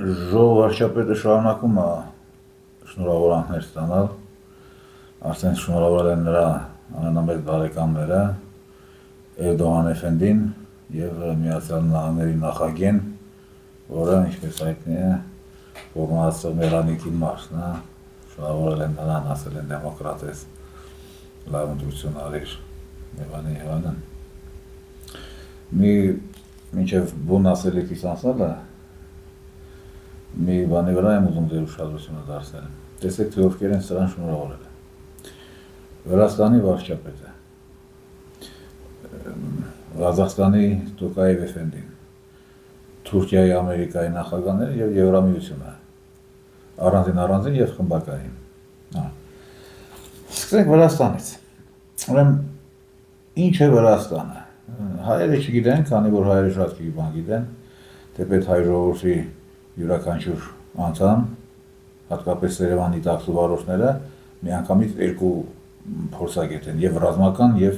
Ժողովարշապետը շարունակում է շնորհավորանքներ ստանալ, արդեն շնորհավորել են նրա ամենամեծ բարեկամները Էրդողան Էֆենդին և Միացյալ Նահանգների նախագահին, որը, ինչպես հայտնի է, ֆորմացող Մելանիկի մարզն է, շնորհավորել են նրան, ասել են դեմոկրատ ես, լավ ընտրություն արիր և այլն։ Մինչև բուն ասելիքիս անցնելը, մի բանի վրա եմ ուզում ձեր ուշադրությունը դարձնել։ Տեսեք, թե ովքեր են սրան շնորհավորել։ Վրաստանի վարչապետը, Ղազախստանի Տոկաև Էֆենդին, Թուրքիայի, Ամերիկայի նախագահները և Եվրամիությունը, առանձին և խմբակային։ Սկսենք Վրաստանից։ Ուրեմն, ինչ է Վրաստանը։ Հայերը չգիտեն, քանի որ հայերը շատ քիչ բան գիտեն, թեպետ հայ ժողովրդի յուրաքանչյուր անդամ, հատկապես Երևանի տաքսու վարորդները, միանգամից երկու փորձագետ են, և ռազմական, և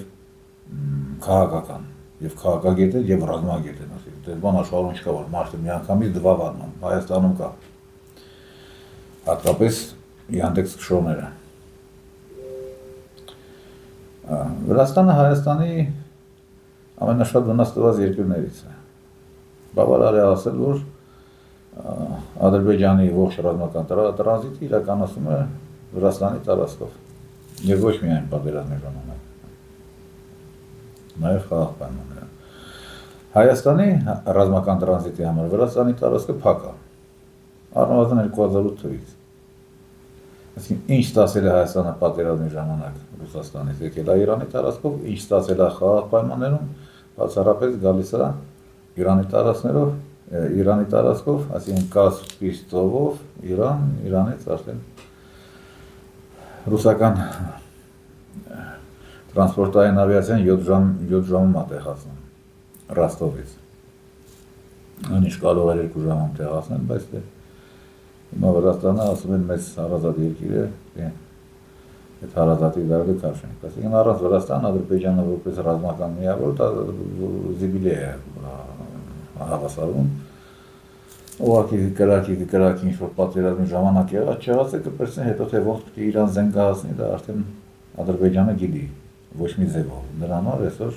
քաղաքական, և քաղաքագետ են, և ռազմագետ են, դες բան աշխարհում չկա, որ մարդը միանգամից դվավանում, Հայաստանում կա, հատկապես Յանդեքս քշողները։ Վրաստանը Հայաստանի ամենաշատ վնաս տված երկրներից է։ Բավարար է ասել, որ Ադրբեջանի ողջ ռազմական տրանզիտը իրականացում է Վրաստանի տարածքով, և ոչ միայն պատերազմի ժամանակ, նաև խաղաղ պայմաններում։ Հայաստանի ռազմական տրանզիտի համար Վրաստանի տարածքը փակ է, առնվազն 2008 թվականից։ Այսինքն, ինչ ստացել է Հայաստանը պատերազմի ժամանակ Ռուսաստանից, եկել է Իրանի տարածքով, ինչ ստացել է խաղաղ պայմաններում, բացառապես գալիս է Իրանի տարածքով, այսինքն Կասպից ծովով, Իրանից արդեն ռուսական տրանսպորտային ավիացիան 7 ժամում է տեղացնում Ռոստովից։ Այնինչ կարող էր 2 ժամում տեղացնել, բայց հիմա Վրաստանը ասում են մեծ հարազատ երկիր է, այդ հարազատի դարը քաշենք։ Այսինքն առանց Վրաստան, Ադրբեջանը որպես ռազմական միավոր զիբիլի է հավասարվում։ Ուղղակի կրակի ինչ-որ պատերազմի ժամանակ եղած չեղածը կպրծեն, հետո թե ոնց պետք է Իրան զենքահացնի, դա արդեն Ադրբեջանը գիտի, ոչ մի ձևով։ Դրա համար այսօր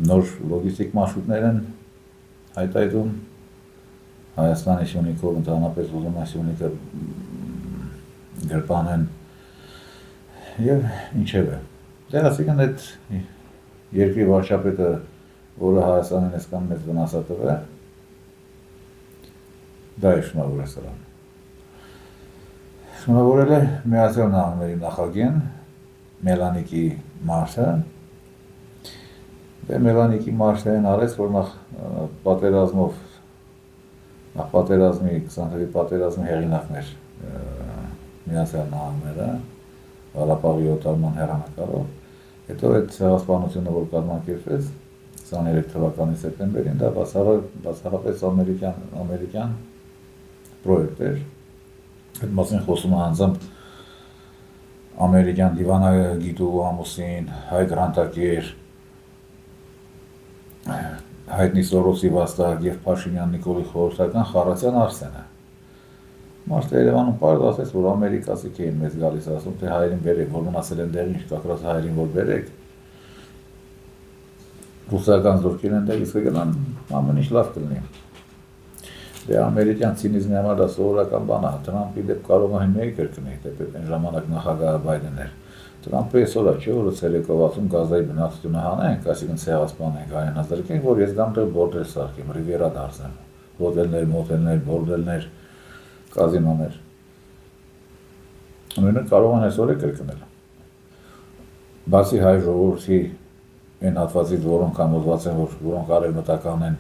նոր լոգիստիկ մարշրուտներ են հայտայտում, Հայաստանի Սյունիքով ընդհանրապես ուզում են Սյունիքը գրպանեն և ինչև է։ Դե այսինքն այդ երկրի վարչապետը, որը Հայաստանին այսքան մեծ վնաս է տվել, դա է շնորհավորել սրան։ Շնորհավորել է Միացյալ Նահանգների նախագահին, Մելանիկի մարզը։ Դե Մելանիկի մարզը այն արեց, որ նախ պատերազմի 20 թվականի պատերազմի հեղինակն էր Միացյալ Նահանգները, Ղարաբաղի օտարման հեռանկարով, հետո այդ ցեղասպանությունը, որ կազմակերպվեց 23 թվականի սեպտեմբերին, դա բացառապես ամերիկյան պրոյեկտ էր, այդ մասին խոսում է անձամբ ամերիկյան դիվանագիտու ամուսին, հայ գրանտակեր, հայտնի Սորոսի վաստակ և Փաշինյան Նիկոլի խորհրդական Խառատյան Արսենը։ Մարդը Երևանում պարզ ասեց, որ ամերիկացիք էին մեզ գալիս ասում, թե հայերին բերեք, որ մնացել են դեղին, կակրած հայերին որ բերեք, ռուսական զորքեր են դեղից կգնան, ամեն ինչ լավ կլինի։ Դե ամերիկյան ցինիզմի համար դա սովորական բան է, Թրամփի դեպ կարող է մեկ կրկնի, թեպետ այն ժամանակ նախագահը Բայդենն էր։ Թրամփը այսօր է, չէ, որ ցերեկով ասում Գազայի բնակչությունը հանենք, այսինքն ցեղասպանենք, հայանազրկենք, որ ես գամ դեռ բորդել սարքեմ, Ռիվիերա դարձնեմ, հոթելներ, մոթելներ, բորդելներ, կազինոներ։ Նույնը կարող են այսօր է կրկնել։ Բացի հայ ժողովրդի այն հատվածից, որոնք համոզված են, որոնք արևմտական են,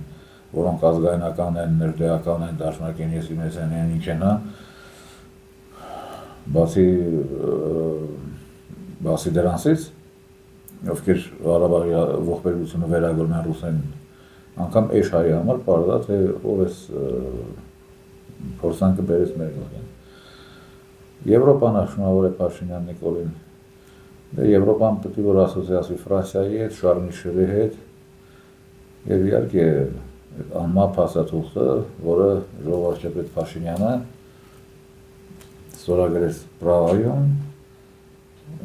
որոնք ազգայնական են, ներդեական են, դաշնակեն, եսիմես են, ինչ են, բացի դրանցից, ովքեր Ղարաբաղի ողբերգությունը վերագրում են ռուսեն, անգամ էշ հայի համար պարզ է, թե ով էս փորձանքը բերեց մեր գլխին։ Եվրոպան շնորհավոր է Փաշինյան Նիկոլին, Եվրոպան պետք է որ ասոցիացվի Ֆրանսիայի հետ, Շարլ Միշելի հետ, և իհարկե անմապ հաստատուղթը, որը ժողովարդապետ Փաշինյանը ստորագրեց Պրահայում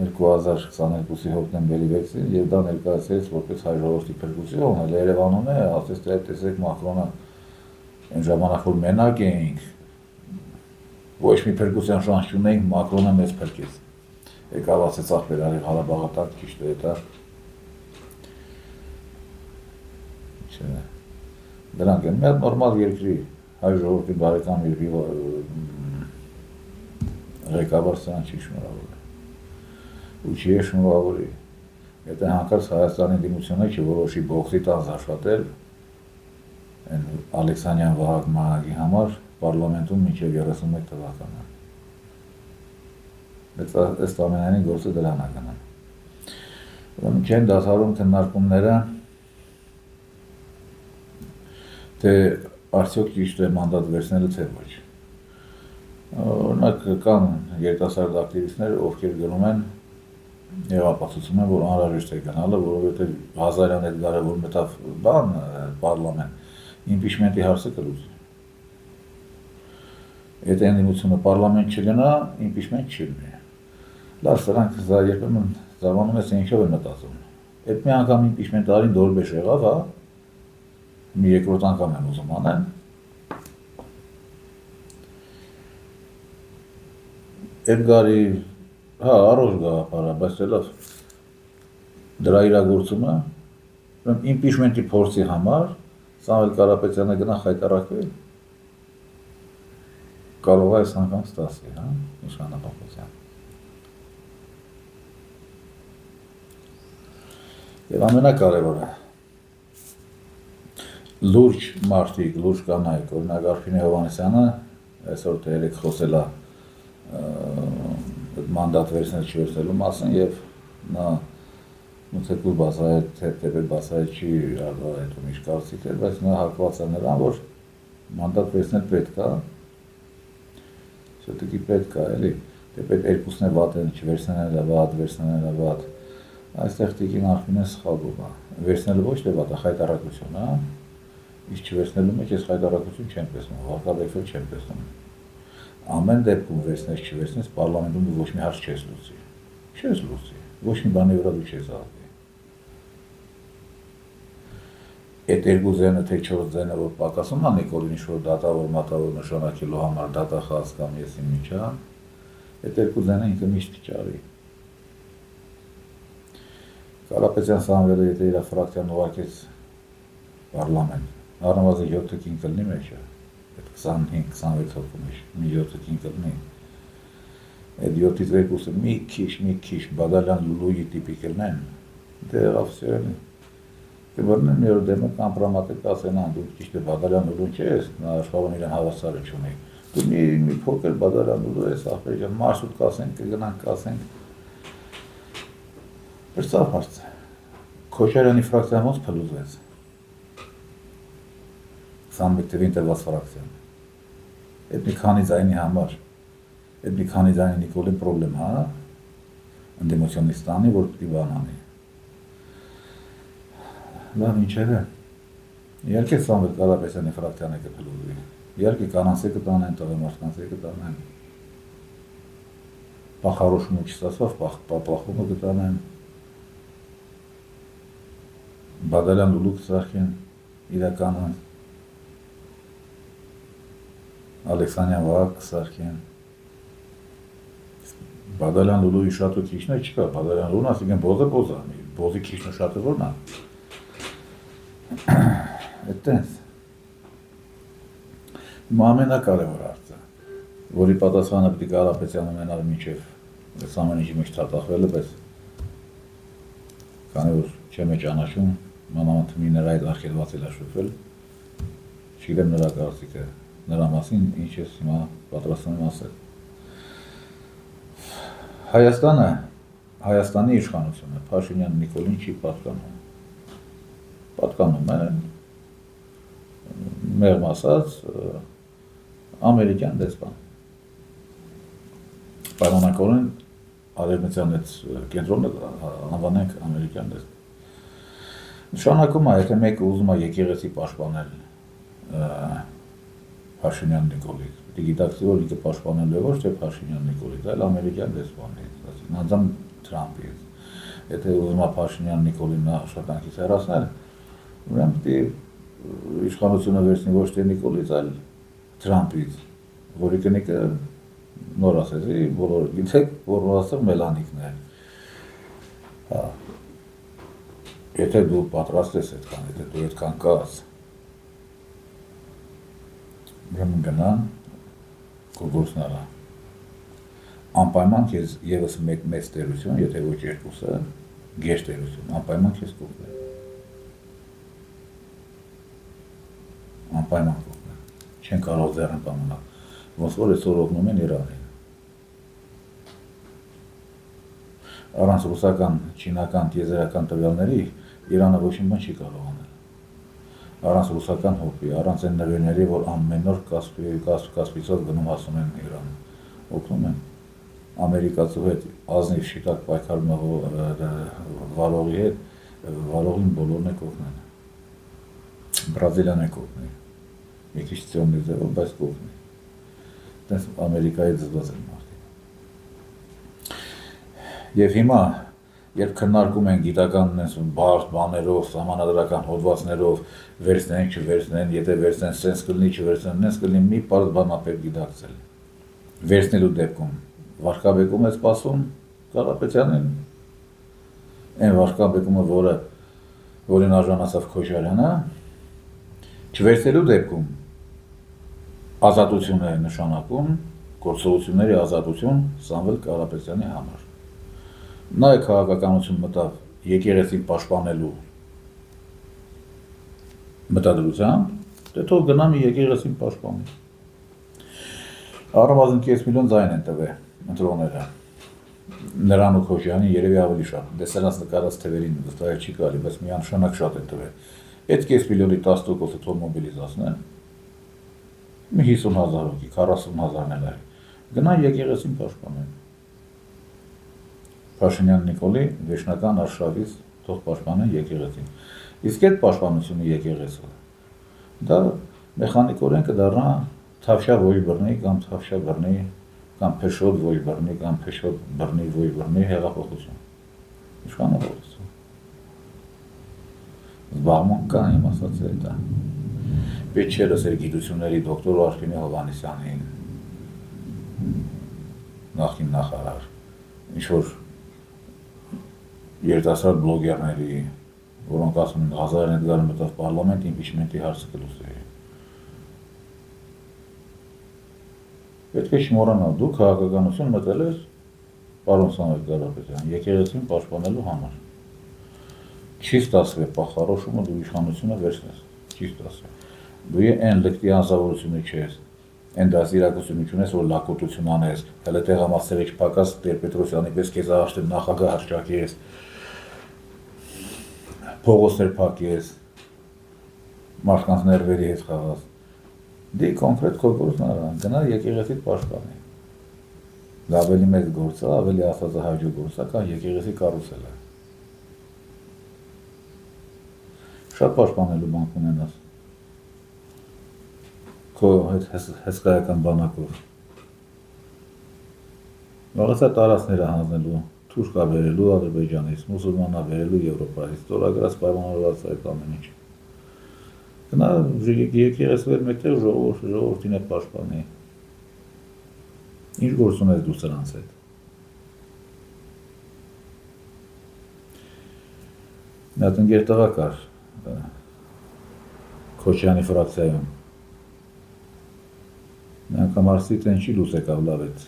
2022-ի հոկտեմբերի 6-ին եւ դա ներկայացրեց որպես հայ ժողովրդի փրկություն, էլ Երևանում է, ասես թե տեսեք Մակրոնը այն ժամանակ որ մենակ էինք, ոչ մի փրկության շանս չունեինք, Մակրոնը մեզ փրկեց։ Եկավ ասեց ախպեր արի Ղարաբաղը տակ ճիշտ է դա։ Չէ։ Դրանք են մի հատ նորմալ երկրի հայ ժողովրդի բարեկամ երկրի ղեկավար սրան չի շնորհավորել։ Ու չի է շնորհավորի։ Եթե հանկարծ Հայաստանի դիմությունը չորոշի բողսի տանձ աշխատել այն Ալեքսանյան Վահագ Մահագի համար պարլամենտում մինչև 31 թվականը։ Ըստ ամենայնի գործը դրան է գնում։ Ուրեմն չեն դադարում քննարկումները, թե արդյոք ճիշտ է մանդատ վերցնելը թե ոչ։ Օրինակ կան երիտասարդ ակտիվիստներ, ովքեր գրում են Եղապացուցում են, որ անհրաժեշտ է գնալը, որովհետև Ղազարյան Էդգարը, որ մտավ պարլամենտ, իմպիչմենտի հարցը կլուծի։ Եթե ընդդիմությունը պարլամենտ չգնա, իմպիչմենտ չի լինի։ Լավ, սրանք երբեմն զարմանում ես ինչով են մտածում։ Այդ մի անգամ իմպիչմենտ արին դորբեշ եղավ, հա։ Մի երկրորդ անգամ են ուզում անեն։ Էդգարի հա, առողջ գաղափար է, բայց լավ դրա իրագործումը իմպիչմենտի փորձի համար Սամվել Կարապետյանը գնա խայտառակվի կարող է այս անգամ ստացվի, հա, իշխանապահության։ Եվ ամենակարևորը լուրջ մարդիկ, լուրջ կանայք, օրինակ Արփինե Հովհաննիսյանը այսօր թե երեք խոսել է մանդատ վերցնել չվերցնելու մասին եւ նա մտքու բացահայտ թեպետ բացահայտ չի արտահայտում իր կարծիքը, բայց նա հակված է նրան, որ մանդատ վերցնել պետք է, շուտիկի պետք է, էլի, թեպետ երկուսն է վատ են, չվերցնելը վատ, վերցնելը վատ, այստեղ տիկին Արփինեն սխալվում է, վերցնելը ոչ թե վատ է, խայտառակություն, հա, իսկ չվերցնելու մեջ ես խայտառակություն չեմ տեսնում, վարկաբեկվել չեմ տեսնում։ Ամեն դեպքում վերցնես չվերցնես, պարլամենտում դու ոչ մի հարց չես լուծի, ոչ մի բանի վրա դու չես աղվի։ Այդ երկու ձայնը թե 4 ձայնը, որ պակասում է Նիկոլին ինչ-որ դատավոր, մատավոր նշանակելու համար դատախազ կամ եսի միջա, այդ երկու ձայնը ինքը միշտ կճարի։ Կարապետյան Սամվելը, եթե իր ֆրակցիան ուղարկեց պարլամենտ, առնվազն 7 թքին կլինի մեջը, 25-26 հոգու մեջ, մի 7 թքին կլինի։ Այդ 7-ից 2-ը մի քիչ Բադալյան Լուլուի տիպի կլնեն, դե ավսյալի։ Կբրնեն մի օր դեմը կամպրամատը կասեն, դու ճիշտ է Բադալյան Լուլուն չես, նա աշխարհում իրեն հավասարը չունի։ Դու մի փոքր Բադալյան Լուլու ես, ախպեր ջան, մարսուտ կասենք, կգնանք կասենք։ Բրծավ հարցը։ Քոչարյանի ֆրակցիան ոնց փլուզվեց։ 21 թվին տրված ֆրակցիան։ Այդ մի քանի ձայնի համար, այդ մի քանի ձայնի Նիկոլին պրոբլեմ, հա, ընդդիմությունիստանի, որ պիտի բան անի։ Լավ ինչեր է, իհարկե Սամվել Կարապետյանի ֆրակցիան է կփլուզվի, իհարկե կանանց է կտանեն, տղամարդկանց է կտանեն, պախարոշումը չստացավ, պախումը կտանեն, Բադալյան Լուլու կսարքեն իրականը, Ալեքսանյան Վահագ կսարքեն, Բադալյան Լուլուի շատ ու քիչն է չկա, Բադալյան Լուլուն ասիկեն բոզը, բոզի քիչն ու շատը որն է, այդտենց, ամենակարևոր հարցը, որի պատասխանը պիտի Կարապետյանը ունենալ մինչև այս ամեն ինչի մեջ թաթախվելը, բայց քանի որ չեմ է ճանաչում, մանավանդ մի նրա այդ արգելված էլ աշուկվել, չգիտեմ նրա կարծիքը, նրա մասին ինչ ես հիմա պատրաստում եմ ասել։ Հայաստանը, Հայաստանի իշխանությունը Փաշինյան Նիկոլին չի պատկանում։ Պատկանում է, մեղմ ասած, ամերիկյան դեսպան։ Պայմանականորեն արևմտյան այդ կենտրոնը անվանենք ամերիկյան դեսպան։ Նշանակում է, եթե մեկը ուզում է եկեղեցի պաշտպանել Փաշինյան Նիկոլից։ Պետք է գիտակցի, որ ինքը պաշտպանել է ոչ թե Փաշինյան Նիկոլից, այլ ամերիկյան դեսպանից, այսինքն անձամբ Թրամփից։ Եթե ուզում է Փաշինյան Նիկոլին աշխատանքից հեռացնել, ուրեմն պետք է իշխանությունը վերցնի ոչ թե Նիկոլից, այլ Թրամփից, որի կնիկը նոր ասեցի, բոլորը գիտեք, որ ասել Մելանիկն է։ Հա։ Եթե դու պատրաստ ես այդքան, եթե դու այդքան կաս, ուրեմն գնա քո գործն արա։ Անպայման քեզ եւս մեծ տերություն, եթե ոչ երկուսը, գեշ տերություն, անպայման քեզ կօգնի։ Անպայման կօգնի։ Չեն կարող ձեռն պահանալ։ Ոնց որ այսօր օգնում են Իրանին։ Առանց ռուսական, չինական, տիեզերական տվյալների Իրանը ոչինչ բան չի կարող անել։ Առանց ռուսական հոպի, առանց այն նվերների, որ ամեն օր Կասպիցով գնում հասնում են Իրան, օգնում են։ Ամերիկացու հետ ազնիվ շիտակ պայքարում վարողի հետ, վարողին բոլորն է կօգնեն։ Բրազիլիան է կօգնի։ Մի քիչ ծյոմնի ձևով, բայց կօգնի։ Դες Ամերիկայի զզված են մարդիկ։ Եվ հիմա, երբ քննարկում են գիտական բարդ բաներով, սահմանադրական հոդվածներով, վերցնեն, չվերցնեն, եթե վերցնեն, սենց կլինի, չվերցնեն, նենց կլինի, մի պարզ բան պետք է գիտակցել։ Վերցնելու դեպքում Վարշկաբեկում է սպասում Կարապետյանին, այն Վարշկաբեկումը, որին արժանացավ Քոչարյանը, չվերցնելու դեպքում ազատություն է նշանակում, գործողությունների ազատություն Սամվել Կարապետյանի համար։ Նա է քաղաքականություն մտավ եկեղեցին պաշտպանելու մտադրությամբ, դե թող գնա մի եկեղեցին պաշտպանի։ Առնվազն կես միլիոն ձայն են տվել ընտրողները։ Նրան ու Քոչարյանին երևի ավելի շատ։ Դե սրանց նկարած թվերին վստահել չի կարելի, բայց միանշանակ շատ են տվել։ Այդ կես միլիոնի 10%-ը թող մոբիլիզացնեն։ Մի 50,000 հոգի, 40,000-ն էլ այլ։ Գնա եկեղեցին պաշտպանեն։ Փաշինյան Նիկոլի վերջնական արշավից թող պաշտպանեն եկեղեցին։ Իսկ այդ պաշտպանությունը եկեղեցու դա մեխանիկորեն կդառնա թավշյա ոյ բռնի կամ թավշյա բռնի կամ փեշոտ ոյ բռնի կամ փեշոտ բռնի ոյ բռնի հեղափոխություն։ Իշխանավորություն։ Զբաղման կա իմ ասած է դա։ Պետք չէ լսել գիտությունների դոկտոր Արփինե Հովհաննիսյանին, նախին նախարար, ինչ-որ երիտասարդ բլոգերների, որոնք ասում են Ղազարեն Էդգարը մտավ պարլամենտ, իմպիչմենտի հարցը կլուծի։ Պետք է չմոռանալ, դու քաղաքականություն մտել ես, պարոն Սամվել Կարապետյան, եկեղեցին պաշտպանելու համար։ Չի ստացվել պախարոշումը դու իշխանությունը վերցնես, չի ստացվել։ Դու այն լկտի անձավորությունը չես, այն դասիրակությունը չունես, որ լակոտություն անես, հələ տեղամասերի չփակած Տեր-Պետրոսյանի պես քեզ աշտել նախագահ հռչակես, փողոցներ փակես, մարդկանց ներվերի հետ խաղաս։ Դե կոնկրետ քո գործն արա, գնա եկեղեցիդ պաշտպանի։ Դա ավելի մեծ գործ է, ավելի աստվածահաճո գործ է, քան եկեղեցի կառուցելը։ Շատ պաշտպանելու բան կունենաս։ Քո հսկայական բանակով։ Վաղացա տարածքները հանձնելու, թուրքա բերելու Ադրբեջանից, մուսուլմանա բերելու Եվրոպայից, ստորագրած պայմանավորված այդ ամեն ինչ։ Գնա եկեղեցիներ մեկտեղ ժողովրդին է պաշտպանի։ Ինչ գործ ունես դու սրանց հետ։ Մի հատ ընկեր տղա կար Քոչյանի ֆրակցիայում։ Մի անգամ հարցրի, թե ինչի լույս եկավ լավ այդ։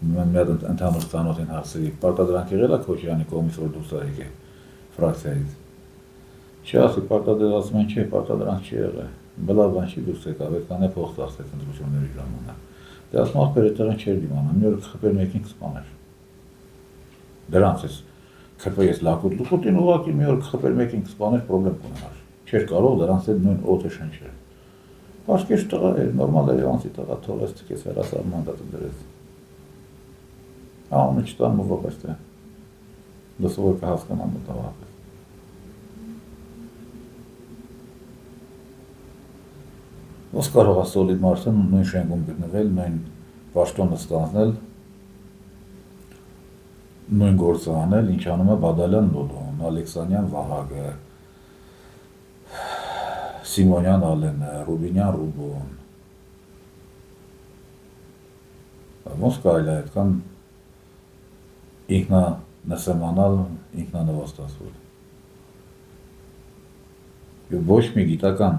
Մի հատ ընդհանուր ծանոթին հարցրի, պարտադրանք եղել է Քոչյանի կողմից, որ դուրս ա եկել ֆրակցիայից։ Չի ասի, ասում են չէ, պարտադրանք չի եղել։ Բլավ բան չի դուրս եկավ, այդքան է փող ծախսեց ընտրությունների ժամանակ։ Դե ասում ախպեր այդտեղն չէր դիմանա, մի օր խփեր մեկին կսպաներ։ Դրանց էս քփես լակուտին ուղղակի մի օր խփեր մեկին կսպաներ, պրոբլեմ կունենար։ Չէր կարող դրանց հետ նույն օդը շնչել։ Պարսկեշ տղա էր, նորմալ երևանցի տղա թողեց թքեց հեռասար մանդատը դրեց։ Անունը չտամ ոչ թե լսող որ կհասկանան մտավորապես։ Ոնց կարող է սոլիդ մարդը նույն շենքում գտնվել, նույն պաշտոնը ստանձնել, նույն գործը անել, ինչ անում է Բադալյան Լոլոն, Ալեքսանյան Վահագը, Սիմոնյան Ալենը, Ռուբինյան Ռուբոն։ Ոնց կարելի է այդքան ինքնանսեմանալ, ինքնանվաստացվել։ Եվ ոչ մի գիտական,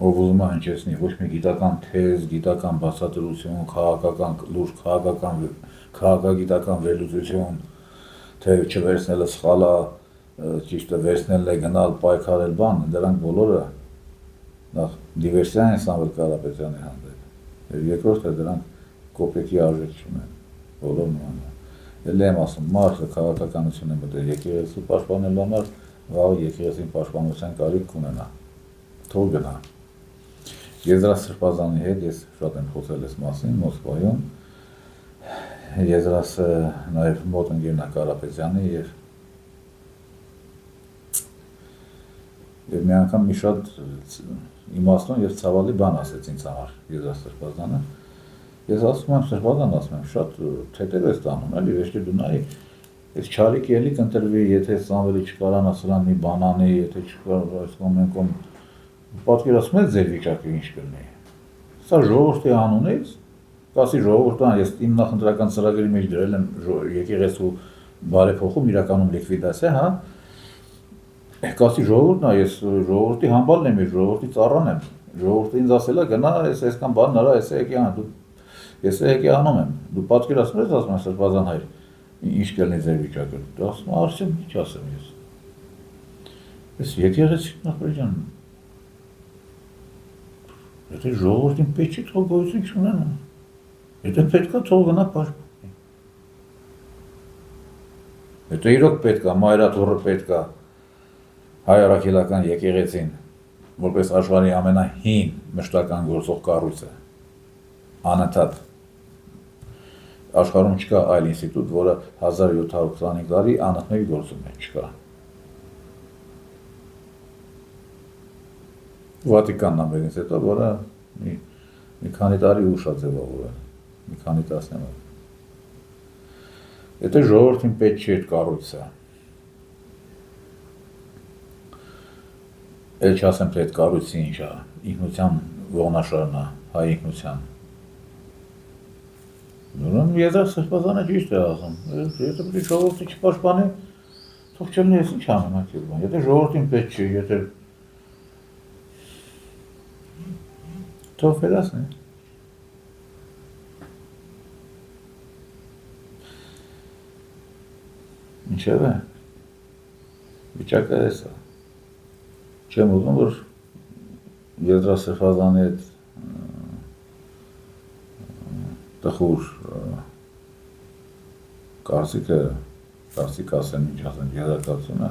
ով ուզում է հնչեցնի, ոչ մի գիտական թեզ, գիտական բացատրություն, քաղաքական լուրջ, քաղաքագիտական վերլուծություն, թե չվերցնելը սխալ է, ճիշտը վերցնելն է գնալ, պայքարել բան, դրանք բոլորը նախ դիվերսիա են Սամվել Կարապետյանի հանդեպ։ Եվ երկրորդը դրանք կոպեկի արժեք չունեն, բոլոր նույնը։ Էլ եմ ասում, մարդը քաղաքականություն է մտել եկեղեցու պաշտպանելու համար, վաղ եկեղեցին պաշտպանության կարիք կունենա, թող գնա։ Եզրաս Սրբազանի հետ ես շատ եմ խոսել այս մասին Մոսկվայում, Եզրասը նաև մոտ ընկերն է Կարապետյանի եւ մի անգամ մի շատ իմաստուն եւ ցավալի բան ասեց ինձ համար Եզրաս Սրբազանը։ Ես ասում եմ Սրբազան, ասում եմ, շատ թեթև ես տանում, էլի, վերջի դու նայ, այս չարիքի էլի կընտրվի, եթե Սամվելի չկարանա սրան մի բան անի, եթե չկարողանա այս կոմենկոմ պատկերացնում եք ձեր վիճակը ինչ կլինի։ Սա ժողովրդի անունից, կասի ժողովուրդը, ես իմ նախընտրական ծրագրի մեջ դրել եմ եկեղեցու բարեփոխում իրականում լիկվիդացիա, հա։ Կասի ժողովուրդն է, ես ժողովրդի համբալն եմ, ժողովրդի ծառան եմ, ժողովուրդը ինձ ասել է գնա, այսքան բան նրա, ես եկի անում եմ, դու պատկերացնում ես, ասում եմ Սրբազան հայր, ինչ կլինի ձեր վիճակը, դու ասում արսեմ, ինչ ասեմ ես։ Ես եկեղեցի նախրեջան, եթե ժողովրդին պետք չի թող գոյություն չունենա, եթե պետք է թող գնա պաշտպանի։ Եթե իրոք պետք է, մայրաթոռը պետք է հայ առաքելական եկեղեցին, որպես աշխարհի ամենահին մշտական գործող կառույցը, անընդհատ աշխարհում չկա այլ ինստիտուտ, որը 1725 տարի անընդմեջ գործում է, չկա։ Վատիկանն ամենից հետո, որը մի քանի տարի ուշ է ձևավորել, մի քանի տասնամյակ։ Եթե ժողովրդին պետք չի այդ կառույցը, էլ չասեմ, թե այդ կառույցի ինչ է, ինքնության ողնաշարն է, հայ ինքնության։ Ուրեմն Եզրաս Սրբազանը ճիշտ է ասում, եթե պետք է ժողովրդի չպաշտպանի, թող չլինի, ես ինչ անեմ այդ բան, եթե ժողովրդին պետք չի, եթե թող վերացնի։ Ինչևէ, վիճակը էս է։ Չեմ ուզում, որ Եզրաս Սրբազանի հետ տխուր կարծիք ասեմ, ինչ ասեմ, եզրակացությունը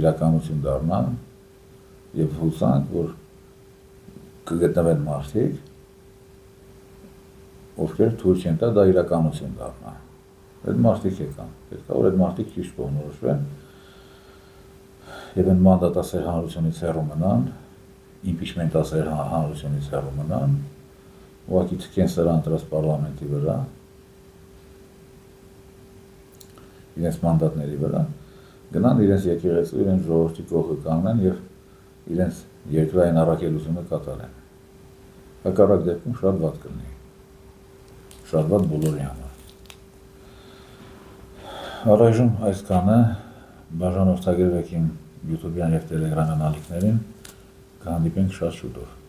իրականություն դառնա եւ հուսանք, որ կգտնվեն մարդիկ, ովքեր թույլ չեն տա դա իրականություն դառնա։ Այդ մարդիկ եկան, պետք է որ այդ մարդիկ ճիշտ կողմնորոշվեն եւ այն մանդատասեր հանրությունից հեռու մնան, իմպիչմենտասեր հանրությունից հեռու մնան, ուղղակի թքեն սրան դրած պարլամենտի վրա, իրենց մանդատների վրա, գնան իրենց եկեղեցու, իրենց ժողովրդի կողքը կանգնեն եւ իրենց երկրային առաքելությունը կատարեն։ Հակառակ դեպքում շատ վատ կլինի, շատ վատ բոլորի համար։ Առայժմ այսքանը, բաժանորդագրվեք իմ YouTube-յան եւ Telegram-յան ալիքներին, կհանդիպենք շատ շուտով։